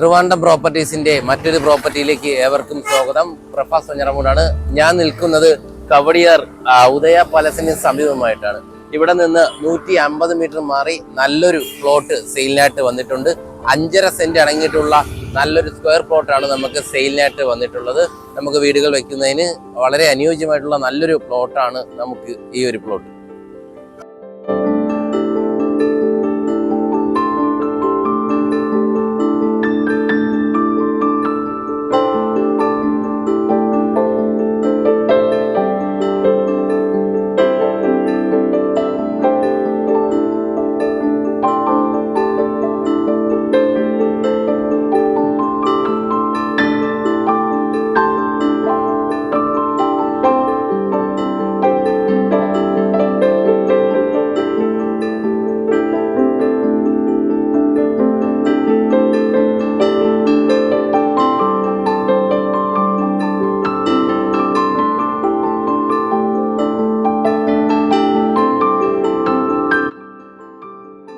ട്രിവാൻഡ്രം പ്രോപ്പർട്ടീസിന്റെ മറ്റൊരു പ്രോപ്പർട്ടിയിലേക്ക് ഏവർക്കും സ്വാഗതം. പ്രഫാസ് വഞ്ഞറമൂടാണ്. ഞാൻ നിൽക്കുന്നത് കവടിയാർ ഉദയ പാലസിന് സമീപമായിട്ടാണ്. ഇവിടെ നിന്ന് 150 മീറ്റർ മാറി നല്ലൊരു പ്ലോട്ട് സെയിലിനായിട്ട് വന്നിട്ടുണ്ട്. 5.5 സെന്റ് അടങ്ങിയിട്ടുള്ള നല്ലൊരു സ്ക്വയർ പ്ലോട്ടാണ് നമുക്ക് സെയിലിനായിട്ട് വന്നിട്ടുള്ളത്. നമുക്ക് വീടുകൾ വെക്കുന്നതിന് വളരെ അനുയോജ്യമായിട്ടുള്ള നല്ലൊരു പ്ലോട്ടാണ് നമുക്ക് ഈ ഒരു പ്ലോട്ട്.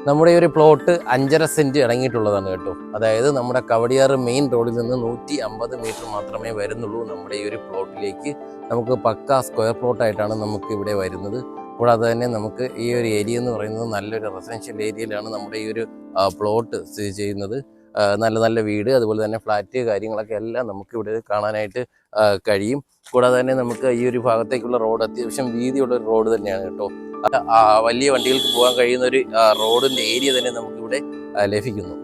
നമ്മുടെ ഈ ഒരു പ്ലോട്ട് 5.5 സെന്റ് ഇറങ്ങിയിട്ടുള്ളതാണ് കേട്ടോ. അതായത് നമ്മുടെ കവടിയാർ മെയിൻ റോഡിൽ നിന്ന് 150 മീറ്റർ മാത്രമേ വരുന്നുള്ളൂ നമ്മുടെ ഈ ഒരു പ്ലോട്ടിലേക്ക്. നമുക്ക് പക്ക സ്ക്വയർ പ്ലോട്ടായിട്ടാണ് നമുക്ക് ഇവിടെ വരുന്നത്. കൂടാതെ തന്നെ നമുക്ക് ഈ ഒരു ഏരിയ എന്ന് പറയുന്നത് നല്ലൊരു റെസിഡൻഷ്യൽ ഏരിയയിലാണ് നമ്മുടെ ഈ ഒരു പ്ലോട്ട് സ്ഥിതി ചെയ്യുന്നത്. നല്ല നല്ല വീട്, അതുപോലെ തന്നെ ഫ്ലാറ്റ് കാര്യങ്ങളൊക്കെ എല്ലാം നമുക്ക് ഇവിടെ കാണാനായിട്ട് കഴിയും. കൂടാതെ തന്നെ നമുക്ക് ഈ ഒരു ഭാഗത്തേക്കുള്ള റോഡ് അത്യാവശ്യം വീതിയുള്ള ഒരു റോഡ് തന്നെയാണ് കേട്ടോ. വലിയ വണ്ടികൾക്ക് പോകാൻ കഴിയുന്ന ഒരു റോഡിന്റെ ഏരിയ തന്നെ നമുക്കിവിടെ ലഭിക്കുന്നു.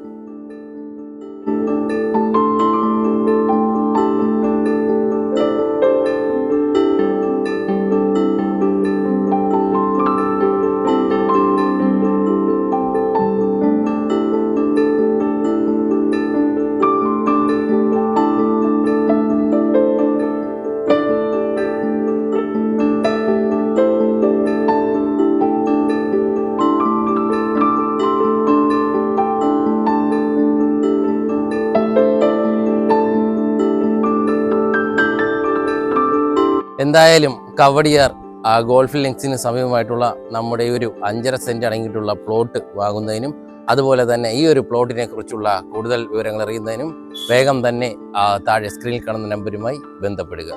എന്തായാലും കവടിയാർ ഗോൾഫ് ലിങ്ക്സിന് സമീപമായിട്ടുള്ള നമ്മുടെ ഈ ഒരു 5.5 സെന്റ് അടങ്ങിയിട്ടുള്ള പ്ലോട്ട് വാങ്ങുന്നതിനും അതുപോലെ തന്നെ ഈ ഒരു പ്ലോട്ടിനെ കുറിച്ചുള്ള കൂടുതൽ വിവരങ്ങൾ അറിയുന്നതിനും വേഗം തന്നെ താഴെ സ്ക്രീനിൽ കാണുന്ന നമ്പറുമായി ബന്ധപ്പെടുക.